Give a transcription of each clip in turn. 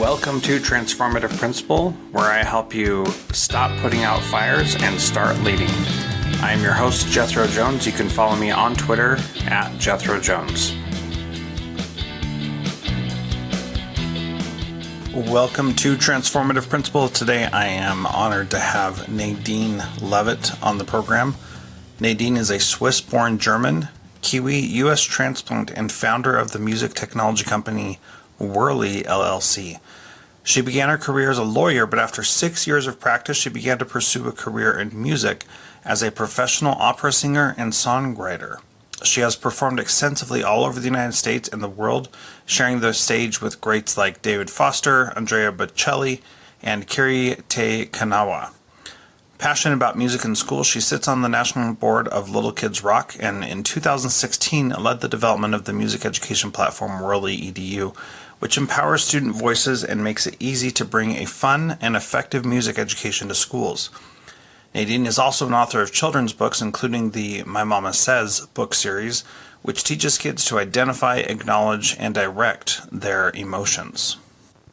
Welcome to Transformative Principal, where I help you stop putting out fires and start leading. I am your host, Jethro Jones. You can follow me on Twitter at Jethro Jones. Welcome to Transformative Principal. Today I am honored to have Nadine Levitt on the program. Nadine is a Swiss-born German, Kiwi, U.S. transplant, and founder of the music technology company Whirly LLC. She began her career as a lawyer, but after 6 years of practice, she began to pursue a career in music as a professional opera singer and songwriter. She has performed extensively all over the United States and the world, sharing the stage with greats like David Foster, Andrea Bocelli, and Kiri Te Kanawa. Passionate about music in school, she sits on the national board of Little Kids Rock, and in 2016 led the development of the music education platform Whirly EDU, which empowers student voices and makes it easy to bring a fun and effective music education to schools. Nadine is also an author of children's books, including the My Mama Says book series, which teaches kids to identify, acknowledge, and direct their emotions.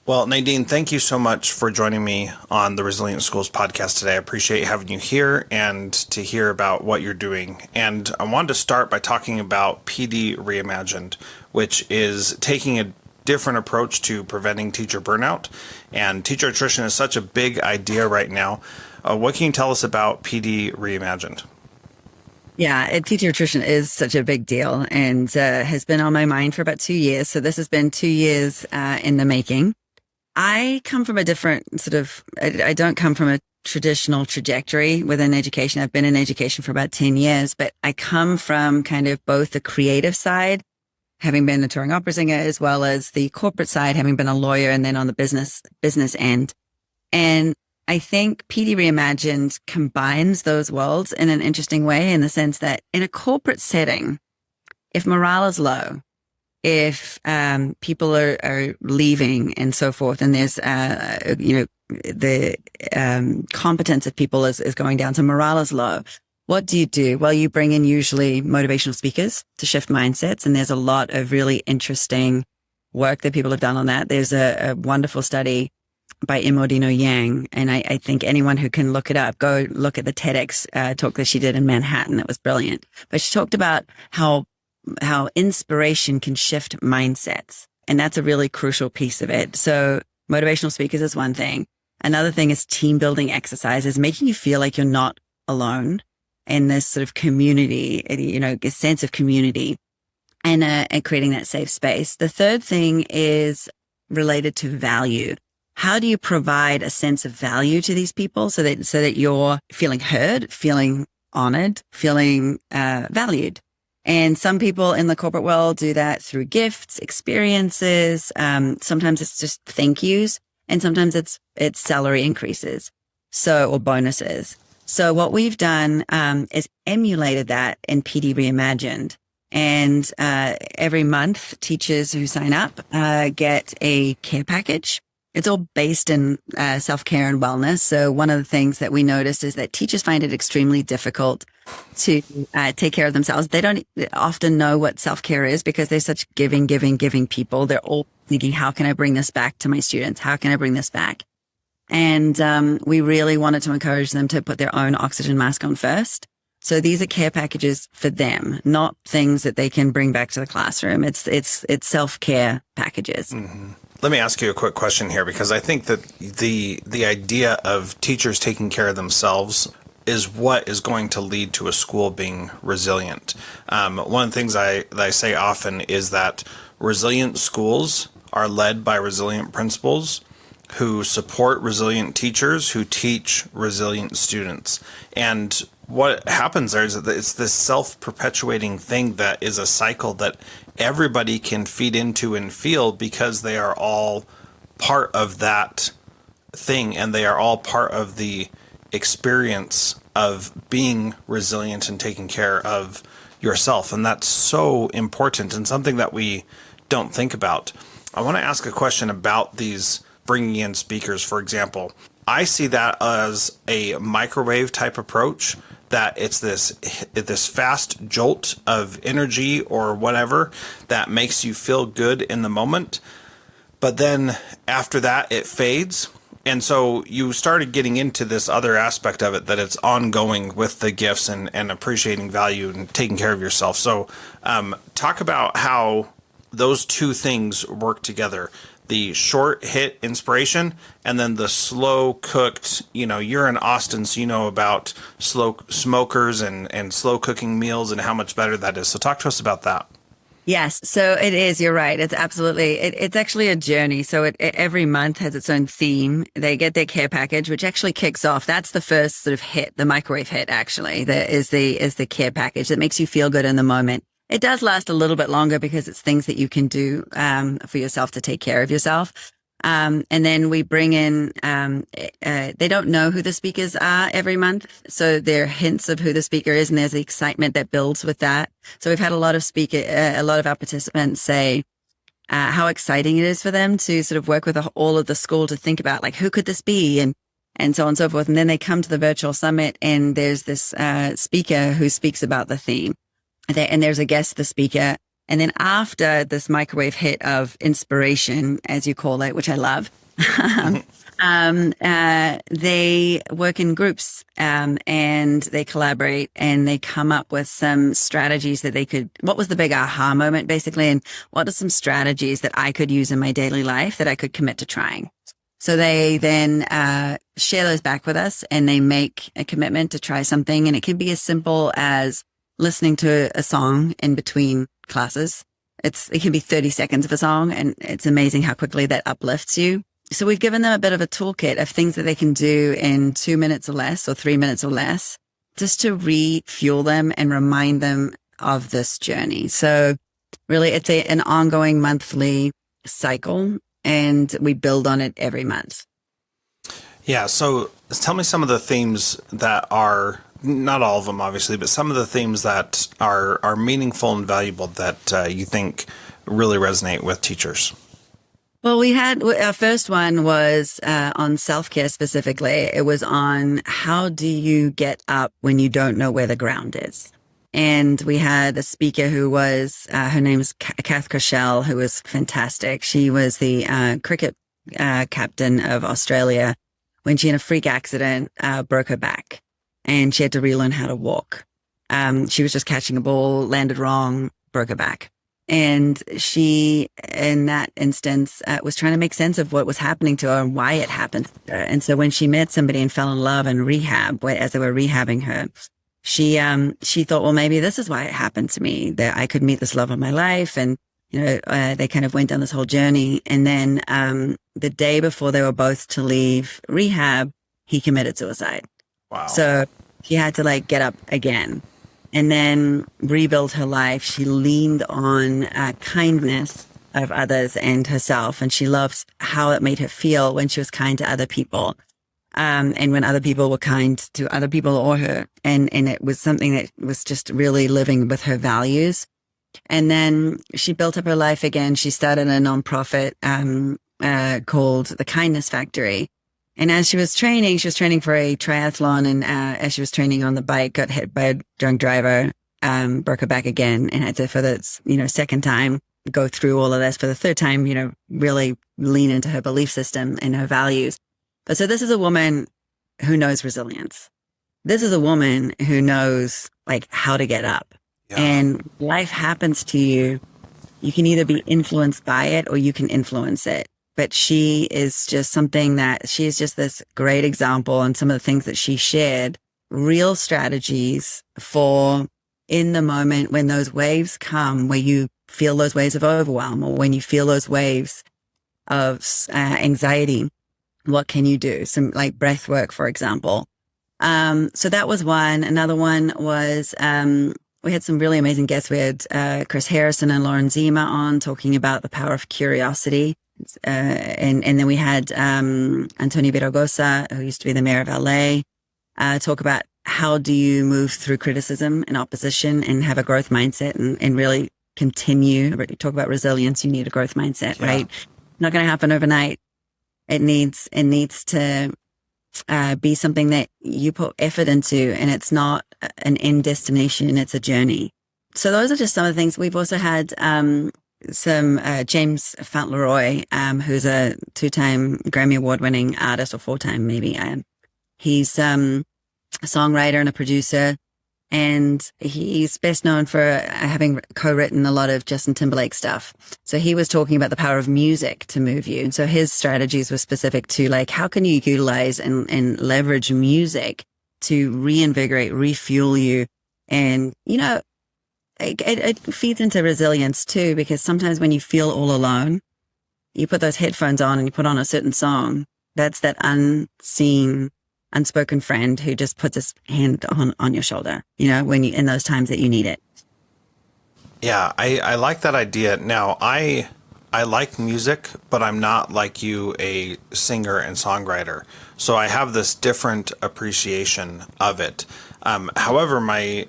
Well, Nadine, thank you so much for joining me on the Resilient Schools podcast today. I appreciate having you here and to hear about what you're doing. And I wanted to start by talking about PD Reimagined, which is taking a different approach to preventing teacher burnout. And teacher attrition is such a big idea right now. What can you tell us about PD Reimagined? Yeah, teacher attrition is such a big deal and has been on my mind for about 2 years. So this has been 2 years in the making. I come from a different I don't come from a traditional trajectory within education. I've been in education for about 10 years, but I come from kind of both the creative side, having been a touring opera singer, as well as the corporate side, having been a lawyer, and then on the business end. And I think PD Reimagined combines those worlds in an interesting way, in the sense that in a corporate setting, if morale is low, if people are leaving and so forth, and there's the competence of people is going down, so morale is low. What do? Well, you bring in usually motivational speakers to shift mindsets, and there's a lot of really interesting work that people have done on that. There's a wonderful study by Imodino Yang, and I think anyone who can look it up, go look at the TEDx talk that she did in Manhattan. It was brilliant. But she talked about how inspiration can shift mindsets. And that's a really crucial piece of it. So motivational speakers is one thing. Another thing is team building exercises, making you feel like you're not alone in this sort of community, a sense of community, and creating that safe space. The third thing is related to value. How do you provide a sense of value to these people so that you're feeling heard, feeling honored, feeling valued? And some people in the corporate world do that through gifts, experiences. Sometimes it's just thank yous, and sometimes it's salary increases, or bonuses. So what we've done is emulated that in PD Reimagined. And every month, teachers who sign up get a care package. It's all based in self-care and wellness. So one of the things that we noticed is that teachers find it extremely difficult to take care of themselves. They don't often know what self-care is because they're such giving people. They're all thinking, how can I bring this back to my students? How can I bring this back? And we really wanted to encourage them to put their own oxygen mask on first. So these are care packages for them, not things that they can bring back to the classroom. It's self-care packages. Mm-hmm. Let me ask you a quick question here, because I think that the idea of teachers taking care of themselves is what is going to lead to a school being resilient. One of the things I say often is that resilient schools are led by resilient principals who support resilient teachers who teach resilient students. And what happens there is that it's this self-perpetuating thing that is a cycle that everybody can feed into and feel, because they are all part of that thing, and they are all part of the experience of being resilient and taking care of yourself. And that's so important and something that we don't think about. I want to ask a question about these bringing in speakers, for example. I see that as a microwave type approach, that it's this fast jolt of energy or whatever that makes you feel good in the moment. But then after that, it fades. And so you started getting into this other aspect of it, that it's ongoing with the gifts and appreciating value and taking care of yourself. So talk about how those two things work together. The short hit inspiration and then the slow cooked, you're in Austin, so you know about slow smokers and slow cooking meals and how much better that is. So talk to us about that. Yes, so it is. You're right. It's absolutely. It's actually a journey. So every month has its own theme. They get their care package, which actually kicks off. That's the first sort of hit, the microwave hit. Actually, that is the care package that makes you feel good in the moment. It does last a little bit longer because it's things that you can do for yourself to take care of yourself. And then we bring in, they don't know who the speakers are every month. So there are hints of who the speaker is, and there's the excitement that builds with that. So we've had a lot of our participants say, how exciting it is for them to sort of work with all of the school to think about, like, who could this be? And so on and so forth. And then they come to the virtual summit and there's this, speaker who speaks about the theme. And there's a guest, the speaker. And then after this microwave hit of inspiration, as you call it, which I love, they work in groups, and they collaborate and they come up with some strategies that what was the big aha moment basically? And what are some strategies that I could use in my daily life that I could commit to trying? So they then, share those back with us and they make a commitment to try something. And it can be as simple as listening to a song in between classes. It can be 30 seconds of a song, and it's amazing how quickly that uplifts you. So we've given them a bit of a toolkit of things that they can do in 2 minutes or less, or 3 minutes or less, just to refuel them and remind them of this journey. So really it's an ongoing monthly cycle, and we build on it every month. Yeah. So tell me some of the themes that are, not all of them obviously, but some of the themes that are meaningful and valuable that you think really resonate with teachers. Well, our first one was on self-care specifically. It was on how do you get up when you don't know where the ground is? And we had a speaker who was, her name is Kath Koshel, who was fantastic. She was the cricket captain of Australia when she, in a freak accident, broke her back and she had to relearn how to walk. She was just catching a ball, landed wrong, broke her back. And she, in that instance, was trying to make sense of what was happening to her and why it happened to her. And so when she met somebody and fell in love in rehab, as they were rehabbing her, she thought, well, maybe this is why it happened to me, that I could meet this love of my life. And, they kind of went down this whole journey. And then, the day before they were both to leave rehab, he committed suicide. Wow. So she had to get up again and then rebuild her life. She leaned on kindness of others and herself. And she loved how it made her feel when she was kind to other people. And when other people were kind to other people or her. And it was something that was just really living with her values. And then she built up her life again. She started a nonprofit, called The Kindness Factory. And as she was training for a triathlon. And, as she was training on the bike, got hit by a drunk driver, broke her back again and had to, for the, second time, go through all of this. For the third time, really lean into her belief system and her values. But so this is a woman who knows resilience. This is a woman who knows how to get up. Yeah. And life happens to you. You can either be influenced by it or you can influence it. But she is just she's just this great example, and some of the things that she shared, real strategies for in the moment when those waves come, where you feel those waves of overwhelm or when you feel those waves of anxiety. What can you do? Some breath work, for example. So that was one. Another one was, we had some really amazing guests. We had, Chris Harrison and Lauren Zima on talking about the power of curiosity. And then we had, Antonio Viragosa, who used to be the mayor of LA, talk about how do you move through criticism and opposition and have a growth mindset and really continue. Talk about resilience. You need a growth mindset, yeah. Right? Not going to happen overnight. It needs to be something that you put effort into, and it's not an end destination, it's a journey. So those are just some of the things. We've also had some James Fauntleroy, who's a 2-time Grammy Award-winning artist, or 4-time maybe. He's a songwriter and a producer, and he's best known for having co-written a lot of Justin Timberlake stuff. So he was talking about the power of music to move you. And so his strategies were specific to like, how can you utilize and leverage music to reinvigorate, refuel you? And, you know, it feeds into resilience too, because sometimes when you feel all alone, you put those headphones on and you put on a certain song. That's that unseen, unspoken friend who just puts his hand on your shoulder, you know, when you, in those times that you need it. Yeah, I like that idea. Now, I like music, but I'm not like you, a singer and songwriter. So I have this different appreciation of it. However, my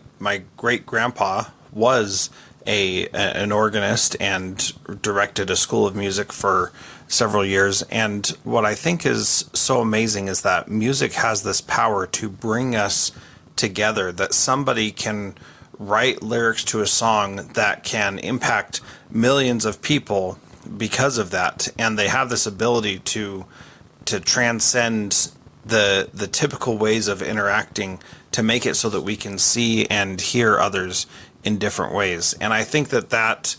great grandpa was an organist and directed a school of music for several years. And what I think is so amazing is that music has this power to bring us together, that somebody can write lyrics to a song that can impact millions of people because of that. And they have this ability to transcend the typical ways of interacting to make it so that we can see and hear others in different ways. And I think that's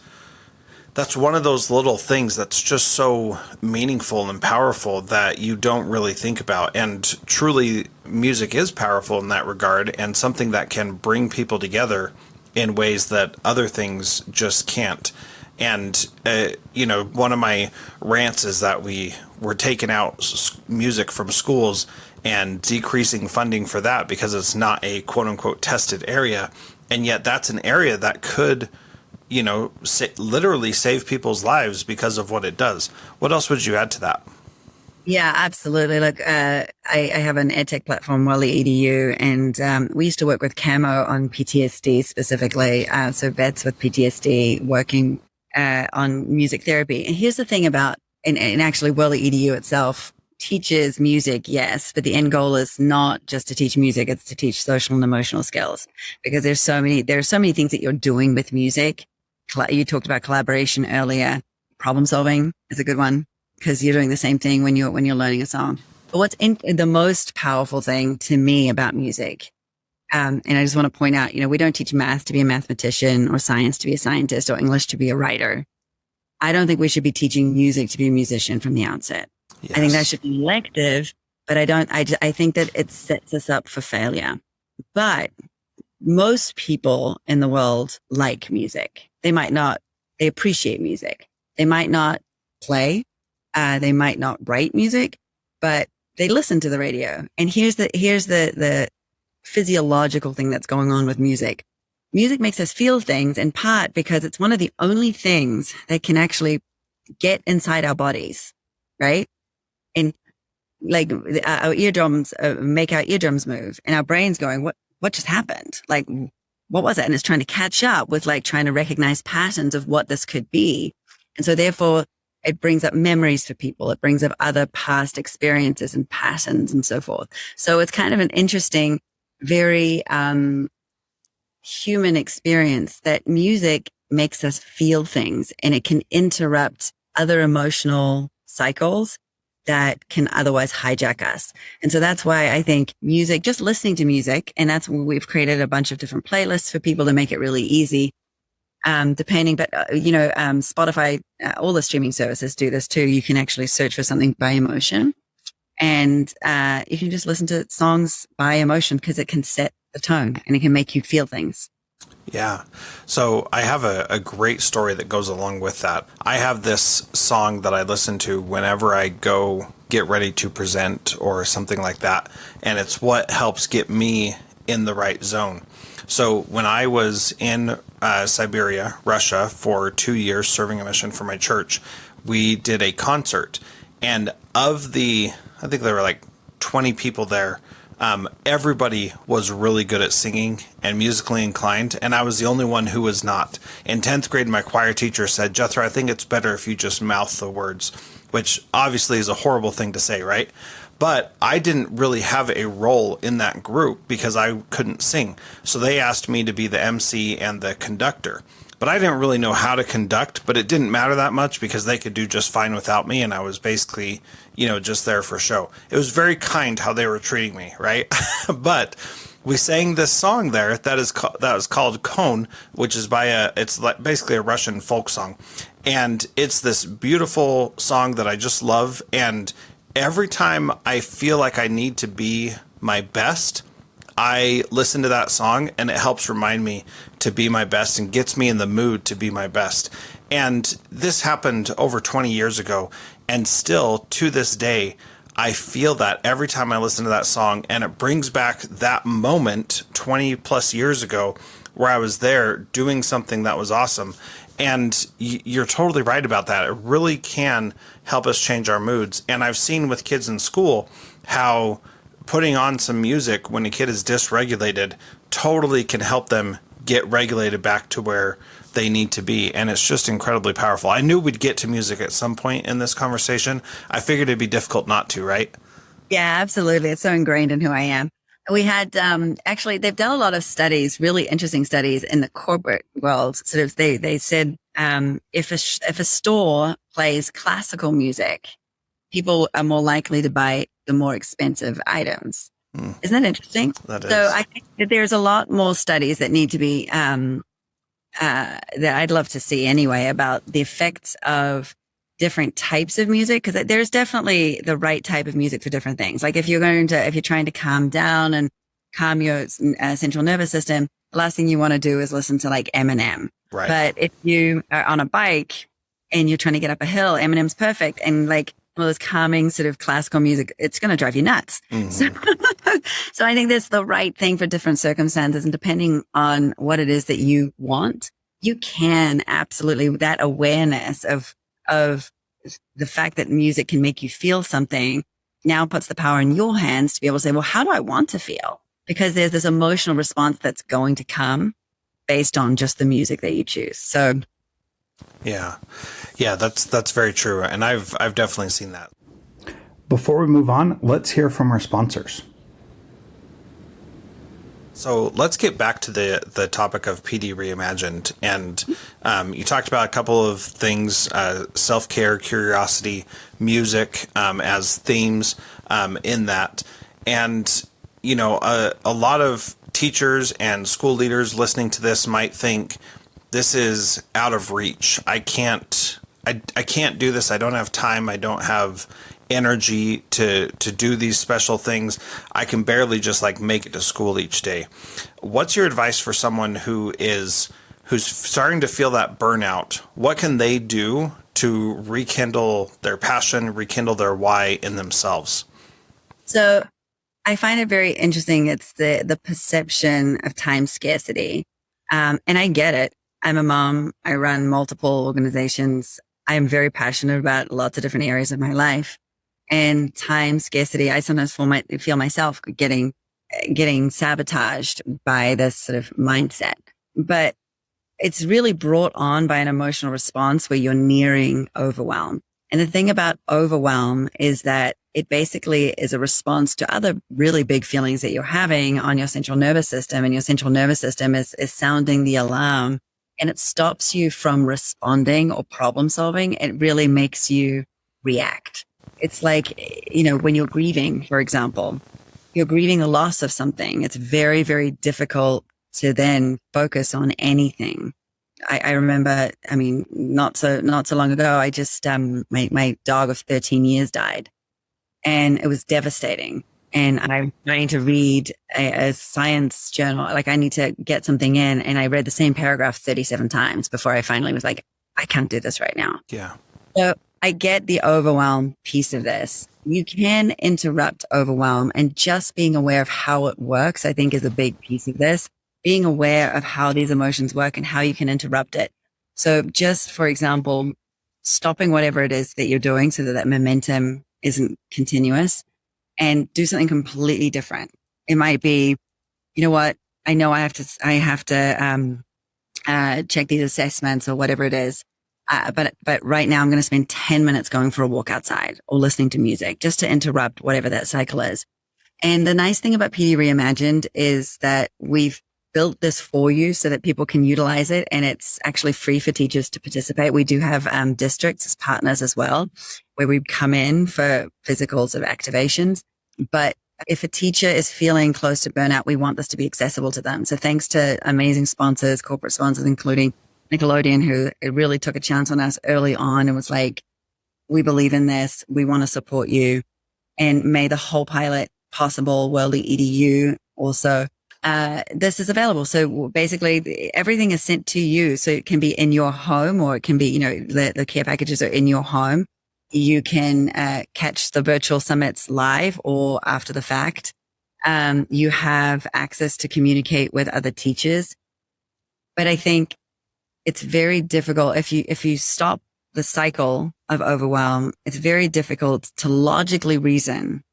one of those little things that's just so meaningful and powerful that you don't really think about. And truly, music is powerful in that regard, and something that can bring people together in ways that other things just can't. And, you know, one of my rants is that we're taking out music from schools and decreasing funding for that because it's not a quote unquote tested area. And yet that's an area that could, you know, literally save people's lives because of what it does. What else would you add to that? Yeah, absolutely. Look, I have an edtech platform, Wally EDU, and we used to work with Camo on PTSD specifically. So vets with PTSD working on music therapy. And here's the thing about, and actually Wally EDU itself teaches music, yes, but the end goal is not just to teach music, it's to teach social and emotional skills, because there are so many things that you're doing with music. You talked about collaboration earlier. Problem solving is a good one, because you're doing the same thing when you're learning a song. But what's the most powerful thing to me about music, and I just want to point out, you know, we don't teach math to be a mathematician or science to be a scientist or English to be a writer. I don't think we should be teaching music to be a musician from the outset. Yes. I think that should be elective, but I think that it sets us up for failure. But most people in the world like music. They appreciate music. They might not play. They might not write music, but they listen to the radio. And here's the physiological thing that's going on with music. Music makes us feel things, in part because it's one of the only things that can actually get inside our bodies, right? And like our eardrums make our eardrums move, and our brain's going, what just happened? Like, what was it? And it's trying to catch up with like trying to recognize patterns of what this could be. And so therefore it brings up memories for people. It brings up other past experiences and patterns and so forth. So it's kind of an interesting, very, human experience that music makes us feel things, and it can interrupt other emotional cycles that can otherwise hijack us. And so that's why I think music, just listening to music, and that's where we've created a bunch of different playlists for people to make it really easy. Spotify, all the streaming services do this too. You can actually search for something by emotion, and you can just listen to songs by emotion, because it can set the tone and it can make you feel things. Yeah. So I have a great story that goes along with that. I have this song that I listen to whenever I go get ready to present or something like that. And it's what helps get me in the right zone. So when I was in Siberia, Russia, for 2 years serving a mission for my church, we did a concert. And I think there were like 20 people there. Everybody was really good at singing and musically inclined, and I was the only one who was not. In 10th grade, my choir teacher said, "Jethro, I think it's better if you just mouth the words," which obviously is a horrible thing to say, right? But I didn't really have a role in that group because I couldn't sing. So they asked me to be the MC and the conductor. but I didn't really know how to conduct, but it didn't matter that much because they could do just fine without me. And I was basically, just there for show. It was very kind how they were treating me. Right. But we sang this song there that was called Cone, which is it's like basically a Russian folk song. And it's this beautiful song that I just love. And every time I feel like I need to be my best, I listen to that song and it helps remind me to be my best and gets me in the mood to be my best. And this happened over 20 years ago. And still to this day, I feel that every time I listen to that song, and it brings back that moment 20 plus years ago where I was there doing something that was awesome. And you're totally right about that. It really can help us change our moods. And I've seen with kids in school how putting on some music when a kid is dysregulated totally can help them get regulated back to where they need to be. And it's just incredibly powerful. I knew we'd get to music at some point in this conversation. I figured it'd be difficult not to, right? Yeah, absolutely. It's so ingrained in who I am. We had, actually, they've done a lot of studies, really interesting studies in the corporate world. Sort of, they said, if a store plays classical music, people are more likely to buy the more expensive items. Isn't that interesting? That is. So I think that there's a lot more studies that need to be, that I'd love to see anyway, about the effects of different types of music. Cause there's definitely the right type of music for different things. Like if you're trying to calm down and calm your central nervous system, the last thing you want to do is listen to like Eminem. Right. But if you are on a bike and you're trying to get up a hill, Eminem's perfect. And like one of those calming sort of classical music, it's going to drive you nuts. Mm-hmm. So I think that's the right thing for different circumstances. And depending on what it is that you want, you can absolutely, that awareness of the fact that music can make you feel something now puts the power in your hands to be able to say, well, how do I want to feel? Because there's this emotional response that's going to come based on just the music that you choose. So yeah, that's very true. And I've definitely seen that. Before we move on, let's hear from our sponsors. So let's get back to the topic of PD Reimagined. And you talked about a couple of things, self-care, curiosity, music as themes in that. And, a lot of teachers and school leaders listening to this might think this is out of reach. I can't do this. I don't have time. I don't have energy to do these special things. I can barely just make it to school each day. What's your advice for someone who's starting to feel that burnout? What can they do to rekindle their passion, rekindle their why in themselves? So I find it very interesting. It's the perception of time scarcity. And I get it. I'm a mom. I run multiple organizations. I'm very passionate about lots of different areas of my life. And time scarcity, I sometimes feel myself getting sabotaged by this sort of mindset. But it's really brought on by an emotional response where you're nearing overwhelm. And the thing about overwhelm is that it basically is a response to other really big feelings that you're having on your central nervous system. And your central nervous system is sounding the alarm, and it stops you from responding or problem solving. It really makes you react. It's like, when you're grieving, for example, you're grieving the loss of something. It's very, very difficult to then focus on anything. I remember, not so long ago, I just, my dog of 13 years died, and it was devastating. And I'm trying to read a science journal. Like, I need to get something in. And I read the same paragraph 37 times before I finally was like, I can't do this right now. Yeah. So I get the overwhelm piece of this. You can interrupt overwhelm, and just being aware of how it works, I think, is a big piece of this. Being aware of how these emotions work and how you can interrupt it. So just, for example, stopping whatever it is that you're doing so that momentum isn't continuous, and do something completely different. It might be, I know I have to check these assessments or whatever it is. But right now I'm going to spend 10 minutes going for a walk outside or listening to music just to interrupt whatever that cycle is. And the nice thing about PD Reimagined is that we've built this for you so that people can utilize it. And it's actually free for teachers to participate. We do have districts as partners as well, where we come in for physical sort of activations. But if a teacher is feeling close to burnout, we want this to be accessible to them. So thanks to amazing sponsors, corporate sponsors, including Nickelodeon, who really took a chance on us early on and was like, we believe in this. We want to support you, and made the whole pilot possible. Worldly EDU also. This is available. So basically everything is sent to you. So it can be in your home, or it can be, the care packages are in your home. You can catch the virtual summits live or after the fact. You have access to communicate with other teachers. But I think it's very difficult if you stop the cycle of overwhelm. It's very difficult to logically reason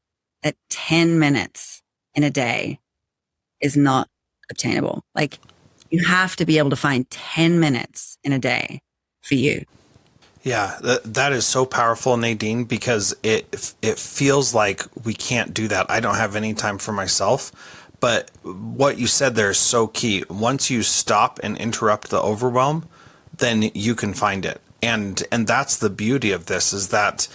that 10 minutes in a day is not obtainable. Like, you have to be able to find 10 minutes in a day for you. Yeah, that is so powerful, Nadine, because it feels like we can't do that. I don't have any time for myself. But what you said there is so key. Once you stop and interrupt the overwhelm, then you can find it. And that's the beauty of this, is that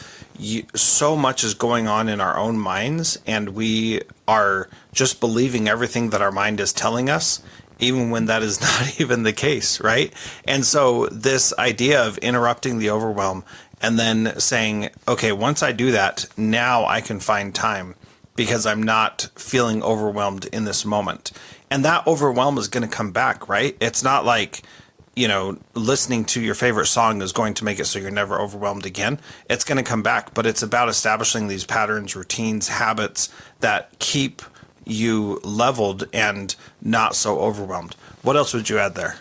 so much is going on in our own minds, and we are just believing everything that our mind is telling us, even when that is not even the case, right? And so this idea of interrupting the overwhelm and then saying, okay, once I do that, now I can find time because I'm not feeling overwhelmed in this moment. And that overwhelm is going to come back, right? It's not like, listening to your favorite song is going to make it so you're never overwhelmed again. It's going to come back, but it's about establishing these patterns, routines, habits that keep you leveled and not so overwhelmed. What else would you add there?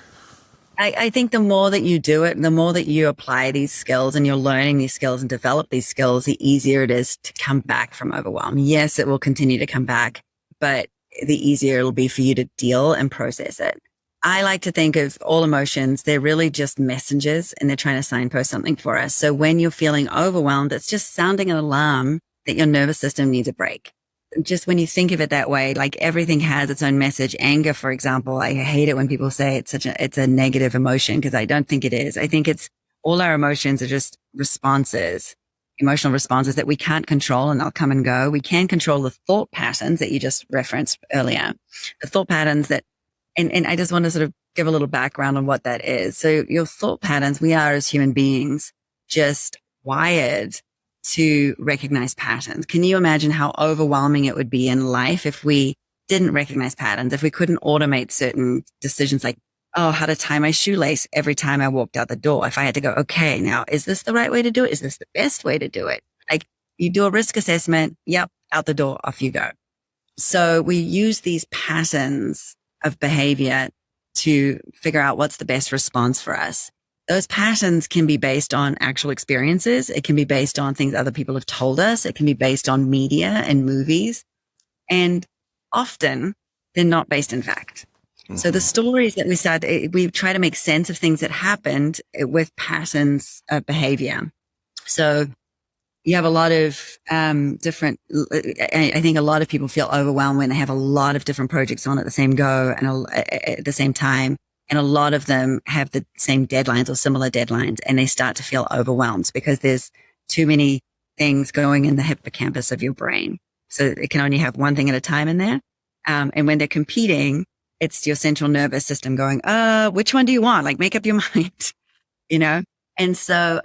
I think the more that you do it, the more that you apply these skills and you're learning these skills and develop these skills, the easier it is to come back from overwhelm. Yes, it will continue to come back, but the easier it'll be for you to deal and process it. I like to think of all emotions, they're really just messengers, and they're trying to signpost something for us. So when you're feeling overwhelmed, it's just sounding an alarm that your nervous system needs a break. Just when you think of it that way, like everything has its own message. Anger, for example, I hate it when people say it's a negative emotion, because I don't think it is. I think it's all our emotions are just responses, emotional responses that we can't control, and they'll come and go. We can control the thought patterns that you just referenced earlier, the thought patterns that, and I just want to sort of give a little background on what that is. So your thought patterns, we are as human beings just wired to recognize patterns. Can you imagine how overwhelming it would be in life if we didn't recognize patterns, if we couldn't automate certain decisions like, how to tie my shoelace every time I walked out the door? If I had to go, okay, now, is this the right way to do it? Is this the best way to do it? Like, you do a risk assessment. Yep. Out the door, off you go. So we use these patterns of behavior to figure out what's the best response for us. Those patterns can be based on actual experiences. It can be based on things other people have told us. It can be based on media and movies. And often they're not based in fact. Mm-hmm. So the stories that we try to make sense of things that happened with patterns of behavior. So you have a lot of different, I think a lot of people feel overwhelmed when they have a lot of different projects on at the same go and at the same time. And a lot of them have the same deadlines or similar deadlines, and they start to feel overwhelmed because there's too many things going in the hippocampus of your brain. So it can only have one thing at a time in there. And when they're competing, it's your central nervous system going, which one do you want? Like, make up your mind, And so,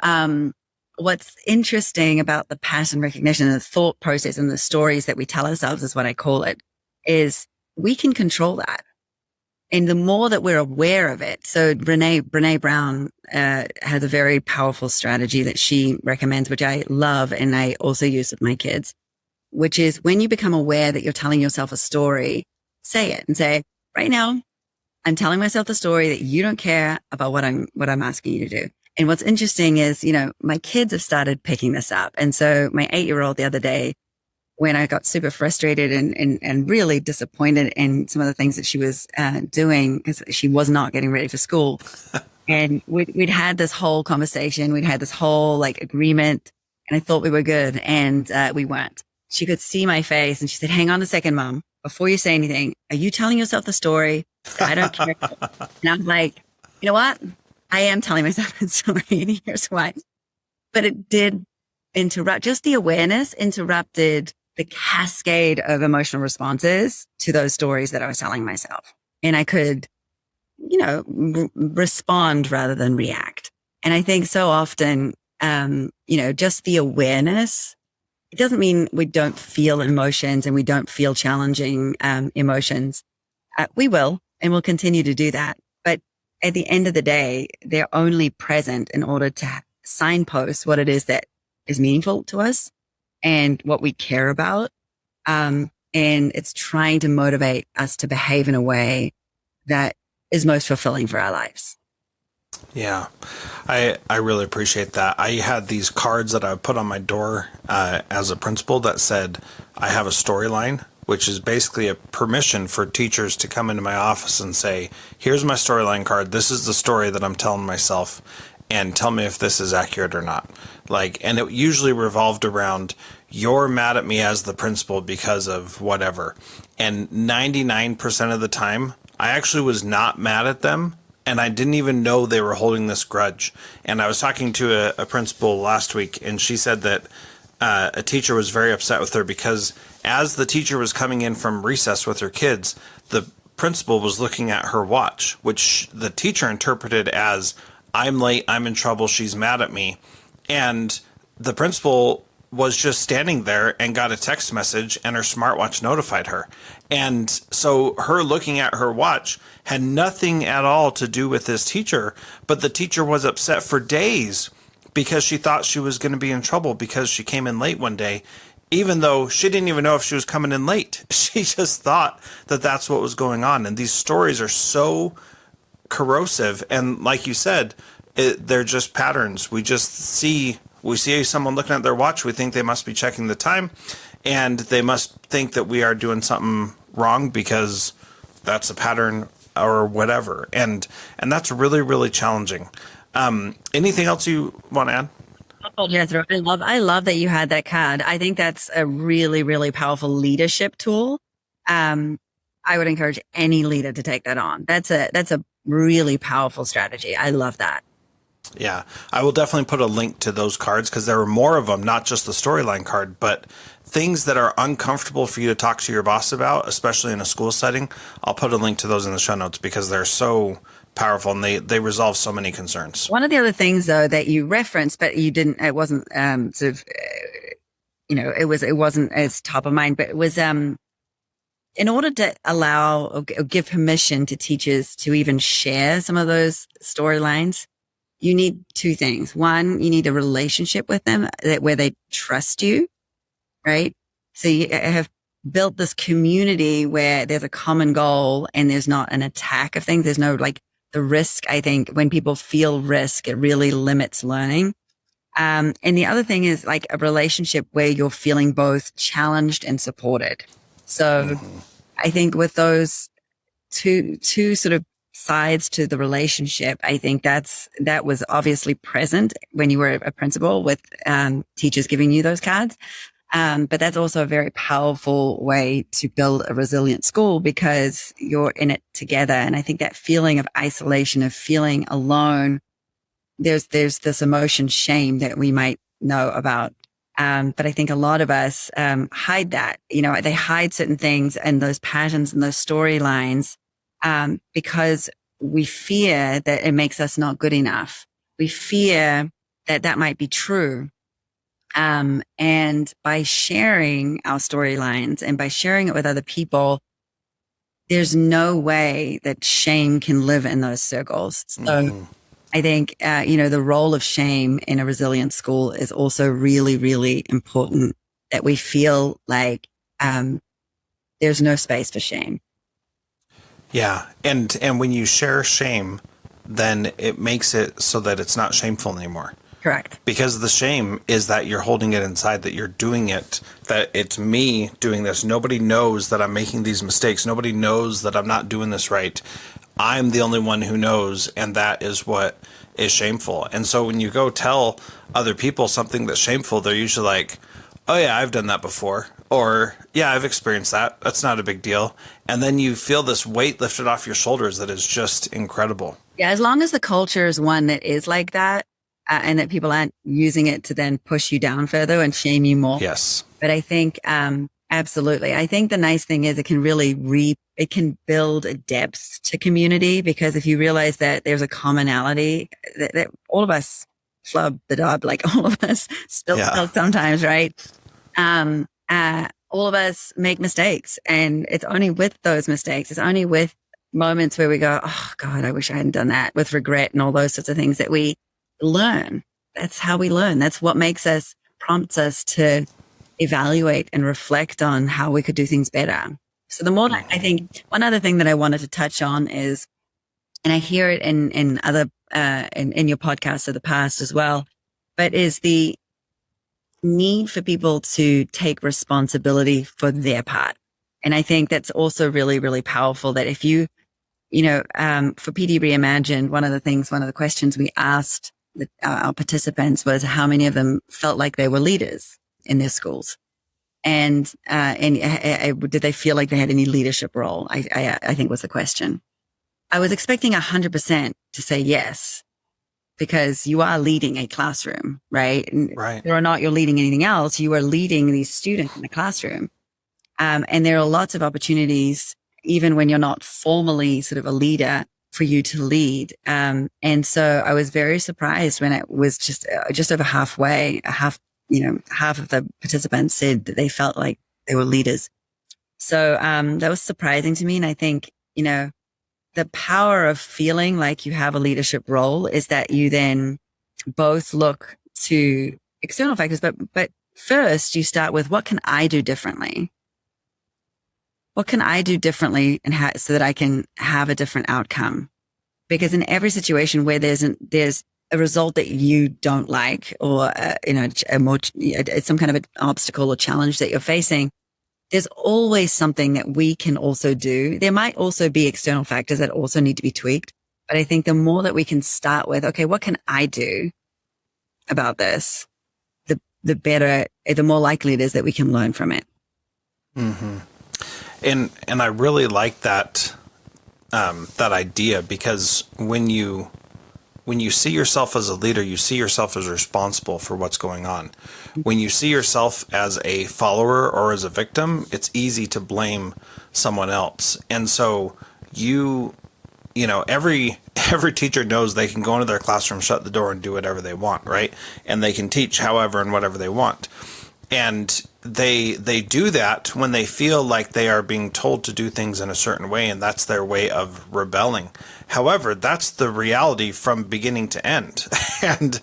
what's interesting about the pattern recognition and the thought process and the stories that we tell ourselves is what I call it, is we can control that. And the more that we're aware of it. So Brene Brown, has a very powerful strategy that she recommends, which I love. And I also use with my kids, which is when you become aware that you're telling yourself a story, say it and say, right now, I'm telling myself the story that you don't care about what I'm asking you to do. And what's interesting is, my kids have started picking this up. And so my 8-year-old the other day, when I got super frustrated and really disappointed in some of the things that she was doing, because she was not getting ready for school. And we'd had this whole conversation. We'd had this whole agreement, and I thought we were good, and we weren't. She could see my face and she said, hang on a second, Mom. before you say anything, are you telling yourself the story? I don't care. And I'm like, you know what? I am telling myself the story, and here's why. But it did interrupt, just the awareness interrupted the cascade of emotional responses to those stories that I was telling myself. And I could, respond rather than react. And I think so often, just the awareness, it doesn't mean we don't feel emotions and we don't feel challenging emotions. We will, and we'll continue to do that. But at the end of the day, they're only present in order to signpost what it is that is meaningful to us and what we care about. And it's trying to motivate us to behave in a way that is most fulfilling for our lives. Yeah, I really appreciate that. I had these cards that I put on my door as a principal that said, I have a storyline, which is basically a permission for teachers to come into my office and say, here's my storyline card. This is the story that I'm telling myself, and tell me if this is accurate or not. And it usually revolved around, you're mad at me as the principal because of whatever. And 99% of the time, I actually was not mad at them. And I didn't even know they were holding this grudge. And I was talking to a principal last week, and she said that a teacher was very upset with her because as the teacher was coming in from recess with her kids, the principal was looking at her watch, which the teacher interpreted as, I'm late, I'm in trouble, she's mad at me. And the principal was just standing there and got a text message, and her smartwatch notified her. And so her looking at her watch had nothing at all to do with this teacher, but the teacher was upset for days because she thought she was going to be in trouble because she came in late one day, even though she didn't even know if she was coming in late. She just thought that that's what was going on. And these stories are so corrosive. And like you said, they're just patterns. We see someone looking at their watch, we think they must be checking the time, and they must think that we are doing something wrong because that's a pattern or whatever. And that's really, really challenging. Anything else you want to add? Yes, I love that you had that card. I think that's a really, really powerful leadership tool. I would encourage any leader to take that on. That's a really powerful strategy. I love that. Yeah, I will definitely put a link to those cards because there are more of them, not just the storyline card, but things that are uncomfortable for you to talk to your boss about, especially in a school setting. I'll put a link to those in the show notes because they're so powerful and they resolve so many concerns. One of the other things, though, that you referenced, but you didn't, it wasn't it wasn't as top of mind, but it was in order to allow or give permission to teachers to even share some of those storylines, you need two things. One, you need a relationship with them where they trust you, right? So you have built this community where there's a common goal and there's not an attack of things. There's no the risk. I think when people feel risk, it really limits learning. And the other thing is a relationship where you're feeling both challenged and supported. So I think with those two sort of sides to the relationship, I think that was obviously present when you were a principal with teachers giving you those cards. But that's also a very powerful way to build a resilient school because you're in it together. And I think that feeling of isolation, of feeling alone, there's this emotion, shame that we might know about. But I think a lot of us hide that. They hide certain things and those patterns and those storylines because we fear that it makes us not good enough. We fear that might be true. And by sharing our storylines and by sharing it with other people, there's no way that shame can live in those circles. So I think, the role of shame in a resilient school is also really, really important, that we feel like there's no space for shame. Yeah. And when you share shame, then it makes it so that it's not shameful anymore. Correct. Because the shame is that you're holding it inside, that you're doing it, that it's me doing this. Nobody knows that I'm making these mistakes. Nobody knows that I'm not doing this right. I'm the only one who knows, and that is what is shameful. And so when you go tell other people something that's shameful, they're usually like, oh yeah, I've done that before. Or, yeah, I've experienced that. That's not a big deal. And then you feel this weight lifted off your shoulders that is just incredible. Yeah, as long as the culture is one that is like that, and that people aren't using it to then push you down further and shame you more. Yes. But I think, absolutely. I think the nice thing is it can really it can build a depth to community, because if you realize that there's a commonality that all of us flub the dub, like all of us spill milk sometimes, right? All of us make mistakes, and it's only with those mistakes, it's only with moments where we go, oh God, I wish I hadn't done that, with regret and all those sorts of things, that we learn. That's how we learn. That's what prompts us to evaluate and reflect on how we could do things better. So the more, I think one other thing that I wanted to touch on is, and I hear it in other, in your podcasts of the past as well, but is the need for people to take responsibility for their part. And I think that's also really, really powerful, that if you for PD Reimagined, one of the questions we asked our participants was how many of them felt like they were leaders in their schools. And did they feel like they had any leadership role? I think was the question. I was expecting 100% to say yes, because you are leading a classroom, right? Right. Whether or not you're leading anything else, you are leading these students in the classroom. And there are lots of opportunities, even when you're not formally sort of a leader, for you to lead. And so I was very surprised when it was just over halfway, half of the participants said that they felt like they were leaders. So, that was surprising to me. And I think, the power of feeling like you have a leadership role is that you then both look to external factors, but first you start with, what can I do differently? What can I do differently so that I can have a different outcome? Because in every situation where there's a result that you don't like, or, it's some kind of an obstacle or challenge that you're facing, there's always something that we can also do. There might also be external factors that also need to be tweaked. But I think the more that we can start with, okay, what can I do about this? The better, the more likely it is that we can learn from it. Mm-hmm. And I really like that idea, because when you see yourself as a leader, you see yourself as responsible for what's going on. When you see yourself as a follower or as a victim, it's easy to blame someone else. And so every teacher knows they can go into their classroom, shut the door, and do whatever they want, right? And they can teach however and whatever they want. And they do that when they feel like they are being told to do things in a certain way, and that's their way of rebelling. However, that's the reality from beginning to end. and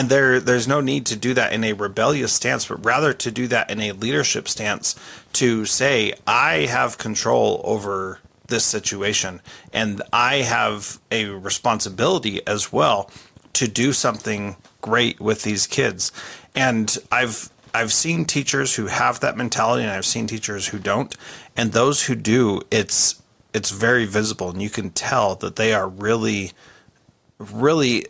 there's no need to do that in a rebellious stance, but rather to do that in a leadership stance, to say, I have control over this situation, and I have a responsibility as well to do something great with these kids. And I've seen teachers who have that mentality, and I've seen teachers who don't. And those who do, it's very visible, and you can tell that they are really, really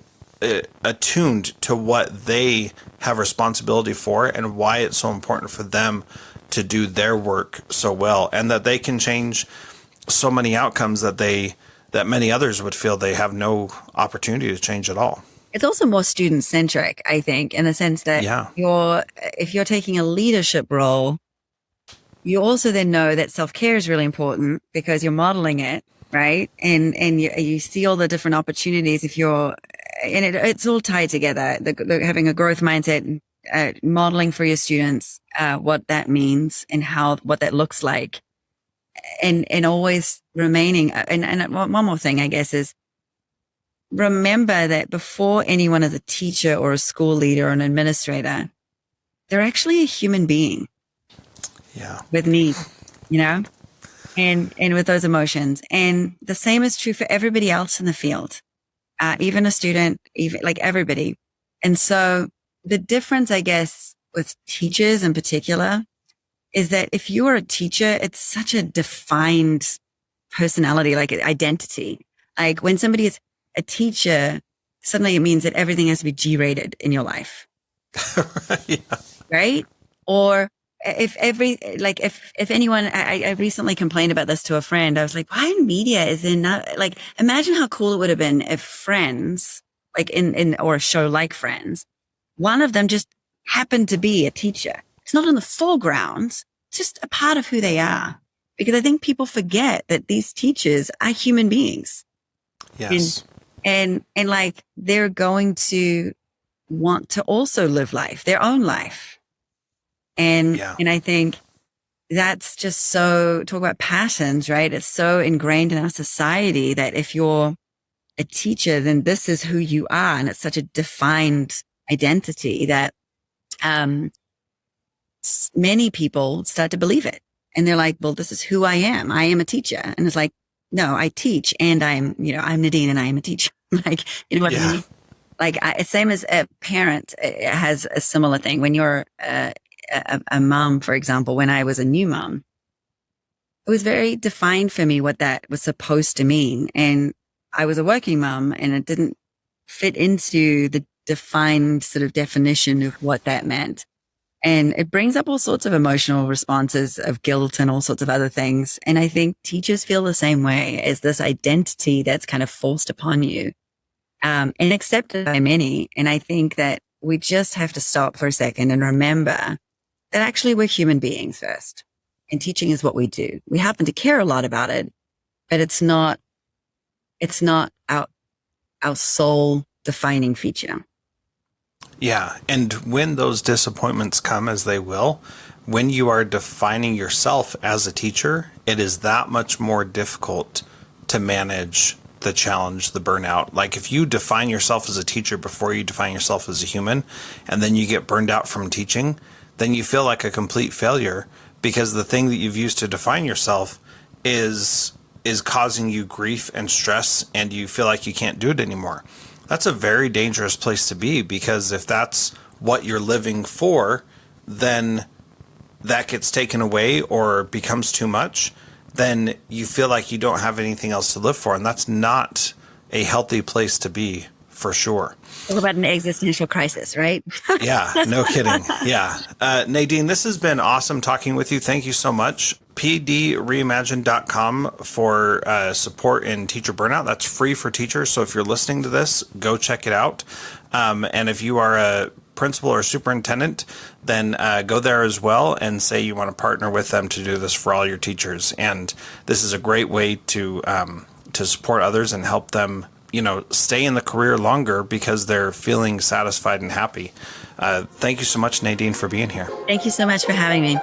attuned to what they have responsibility for, and why it's so important for them to do their work so well, and that they can change so many outcomes that many others would feel they have no opportunity to change at all. It's also more student centric, I think, in the sense that if you're taking a leadership role, you also then know that self-care is really important, because you're modeling it, right? And you see all the different opportunities it's all tied together. Having a growth mindset, modeling for your students, what that means and what that looks like, and always remaining. And one more thing, I guess, is remember that before anyone is a teacher or a school leader or an administrator, they're actually a human being. Yeah. With needs, and with those emotions. And the same is true for everybody else in the field, even a student, even like everybody. And so the difference, I guess, with teachers in particular is that if you are a teacher, it's such a defined personality, like identity. Like when somebody is a teacher, suddenly it means that everything has to be G-rated in your life. Yeah. Right? Or if anyone, I recently complained about this to a friend. I was like, why in media is there not, like, imagine how cool it would have been if Friends, like or a show like Friends, one of them just happened to be a teacher. It's not in the foreground. It's just a part of who they are. Because I think people forget that these teachers are human beings. Yes. And like, they're going to want to also live life, their own life. And I think that's just so, talk about patterns, right? It's so ingrained in our society that if you're a teacher, then this is who you are. And it's such a defined identity that, many people start to believe it. And they're like, well, this is who I am. I am a teacher. And it's like, no, I teach and I'm Nadine and I am a teacher. Like, you know what I mean? Like, same as a parent has a similar thing. When you're a mom, for example, when I was a new mom, it was very defined for me what that was supposed to mean. And I was a working mom and it didn't fit into the defined sort of definition of what that meant. And it brings up all sorts of emotional responses of guilt and all sorts of other things. And I think teachers feel the same way, as this identity that's kind of forced upon you, and accepted by many. And I think that we just have to stop for a second and remember that actually we're human beings first. And teaching is what we do. We happen to care a lot about it, but it's not our soul defining feature. Yeah. And when those disappointments come, as they will, when you are defining yourself as a teacher, it is that much more difficult to manage the challenge, the burnout. Like, if you define yourself as a teacher before you define yourself as a human, and then you get burned out from teaching, then you feel like a complete failure, because the thing that you've used to define yourself is causing you grief and stress, and you feel like you can't do it anymore. That's a very dangerous place to be, because if that's what you're living for, then that gets taken away or becomes too much, then you feel like you don't have anything else to live for. And that's not a healthy place to be, for sure. Talk about an existential crisis, right? Yeah, no kidding. Yeah. Nadine, this has been awesome talking with you. Thank you so much. pdreimagine.com for support in teacher burnout. That's free for teachers. So if you're listening to this, go check it out. And if you are a principal or superintendent, then go there as well and say you want to partner with them to do this for all your teachers. And this is a great way to support others and help them, stay in the career longer because they're feeling satisfied and happy. Thank you so much, Nadine, for being here. Thank you so much for having me.